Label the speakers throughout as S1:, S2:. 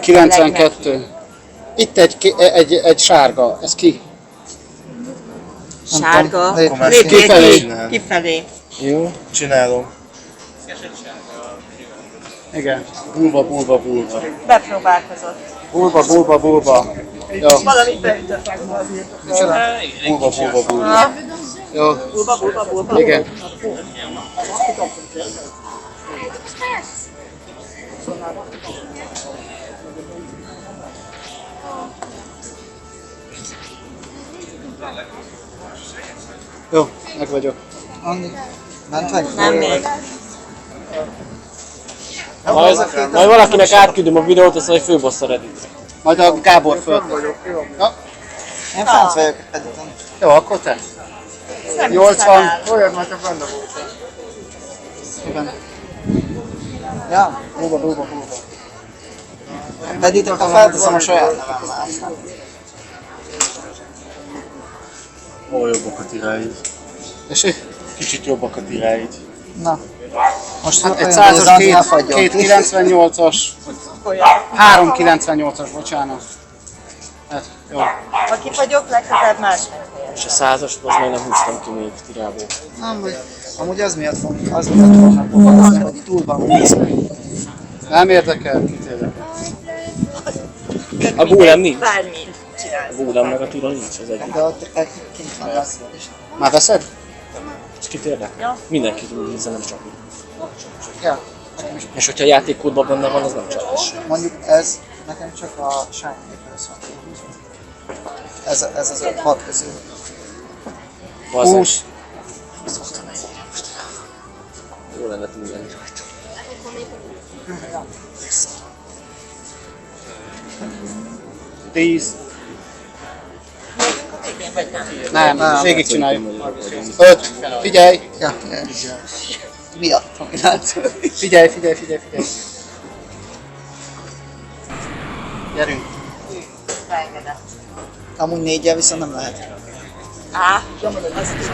S1: 92. Itt egy sárga, ez ki?
S2: Sárga.
S1: Kifelé.
S2: Kifelé.
S3: Jó, csinálom.
S1: Igen.
S3: Bulba.
S2: Bepróbálkozott.
S1: Bulba. Jó.
S2: Valamit beütött.
S3: Bulba.
S1: Jó.
S2: Bulba.
S1: Igen. Jó, meg vagyok.
S2: Nem még.
S4: Majd valakinek átküldöm a videót, azt mondja, hogy főbossz a Redditre.
S1: Majd a Gábor föl. Ja.
S5: Én franc vagyok Redditen.
S1: Jó, akkor te. 80. Olyan, majd a benne volt. Igen.
S5: Ja,
S1: Bulba.
S5: Redditen, ha felteszem a saját nevemmel, aztán.
S3: Hol jobbak a tiráid?
S1: És
S3: Kicsit jobbak a tiráid.
S5: Na. Most
S1: hát egy
S5: olyan,
S1: 100-as,
S5: hogy az elfagyjon.
S1: két 98-as, 398-as, bocsánat. Hát, jó.
S2: Ha kifagyok, legközelebb más megtér.
S4: És a 100-as, az meg nem húztam ki még tirából.
S5: Nem, vagy amúgy az miatt fognak fogalmazni, hogy túl van vízben.
S1: Nem érdekel, kit érdekel.
S4: A gólem nincs.
S2: Bármit
S4: A
S2: csinálsz.
S4: gólem meg a tira nincs, az egyik.
S5: De ott kint van az.
S1: Már veszed?
S4: És kit érdekel?
S2: Ja.
S4: Mindenkit úgy nézze, nem csak úgy.
S5: Ja,
S4: És hogyha a játékkódban benne van, az nem csalás.
S5: mondjuk ez nekem csak a Shiny-ről szól. Ez az 6 közül.
S1: 20.
S4: Jó lenne tudni rajta.
S1: Tíz.
S2: Megyünk a végén, vagy nem?
S1: Nem, végigcsináljuk. 5. Figyelj!
S5: Ja, miatt, ami látszik.
S1: Figyelj! Gyerünk!
S2: Beengedett.
S5: Amúgy 4-jel viszont nem lehet.
S2: Á, az is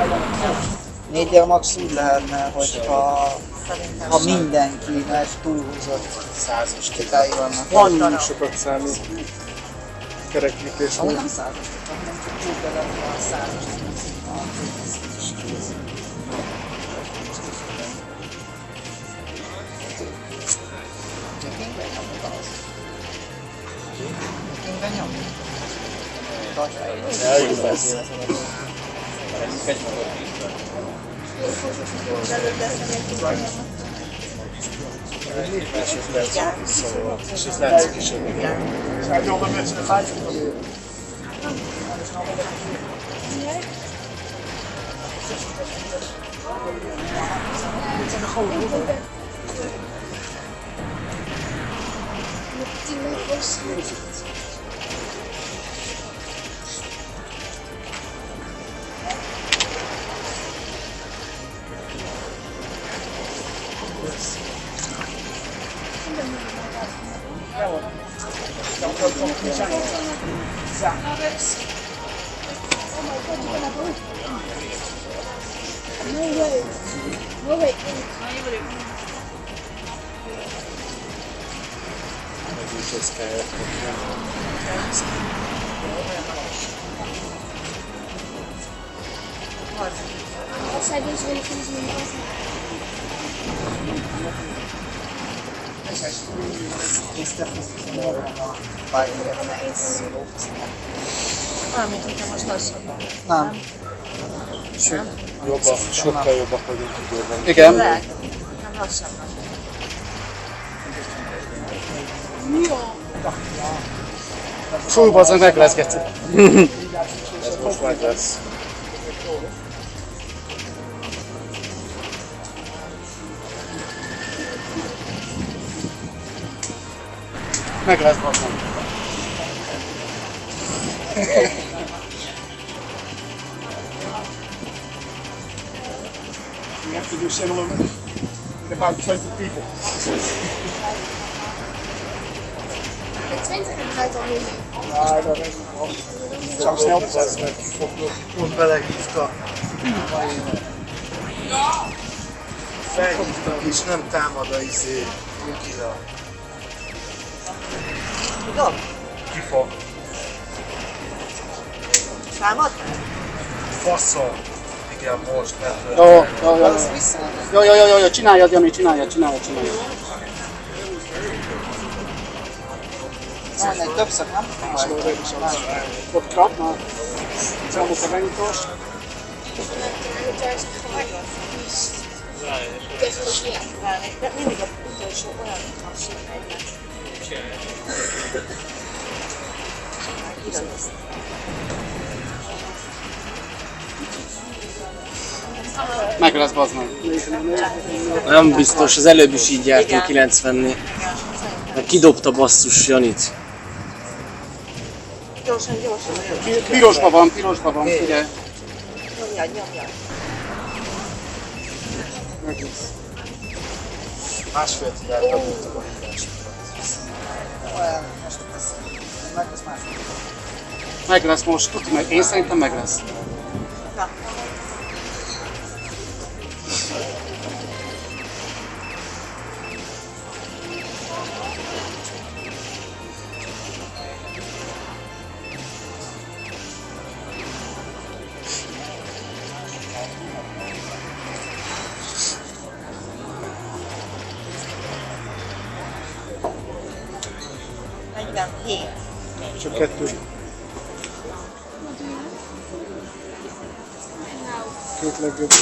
S5: 4-jel max úgy lehetne, hogyha
S2: szerintem
S5: ha mindenkinek túlhúzott 100-as kitái vannak.
S3: Nagyon sokat számít. Kerekítés.
S5: Amúgy nem 100-as, hanem csak úgy bele a 100-as.
S3: És ez látszik is, hogy
S2: valamit, hogyha most lassabban.
S5: Nem.
S3: jobbak, sokkal jobbak vagyunk időben.
S1: Igen.
S2: Lehet, nem lassabban.
S1: Fú, bazzag, meg lesz, geci.
S3: Ez most meg lesz.
S1: Meg lesz, bazzag.
S6: We have to do similar with about 20 people.
S7: Het 20 en het al niet.
S6: Ja, dat is wel. Het zou snel zijn.
S5: Most belehívta.
S3: Felhívtak és nem támad a Yukira.
S2: Tudod?
S3: Ki fog?
S2: Számod?
S3: Faszom. Igen, most.
S5: Az vissza.
S1: Jó, csináljad, Jani, csináljad.
S5: Van egy többször, nem?
S1: Ott kap, már csomó a benyitós.
S2: De mindig a utolsó olyan hasonló egyet.
S1: Meg lesz, bazd meg.
S4: Nem biztos, az előbb is így jártunk 90-nél. Mert kidobta basszus Janit.
S2: Gyorsan.
S1: Pirosba van, figyelj.
S2: Nyomjad.
S3: Másfél tudál bebújtam a hívást.
S5: Meg lesz más.
S1: Meg lesz most, tuti meg. Én szerintem meg lesz.
S2: Na. Hét.
S3: Csak kettő. Két legjobb.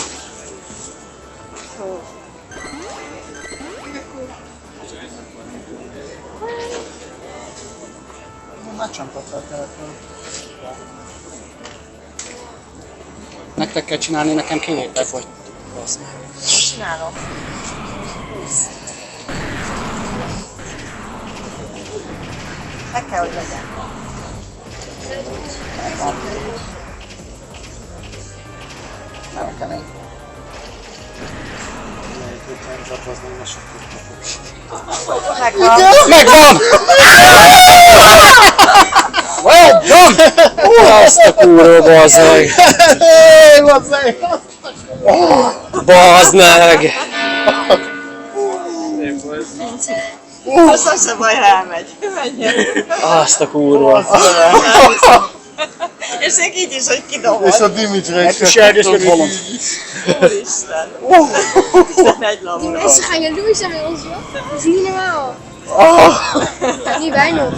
S5: Megcsampatva a telefon.
S1: Nektek kell csinálni, nekem két vagy. Basz meg.
S2: Csinálom. Meg kell, hogy legyen.
S5: Nem kemény.
S2: Megvan.
S1: Megvan!
S4: Azt a kurva, bazd meg! Bazd meg!
S2: Az az a baj, ha elmegy. Menjen.
S4: Azt a kurva!
S2: És még így is, hogy kidobod.
S3: És a Dimitre is.
S1: Sérgős bolond.
S2: Úristen. Úristen, egy labda.
S7: Die mensen gaan jaloers zijn op ons, joh. Dat is niet normaal. Nu wij nog.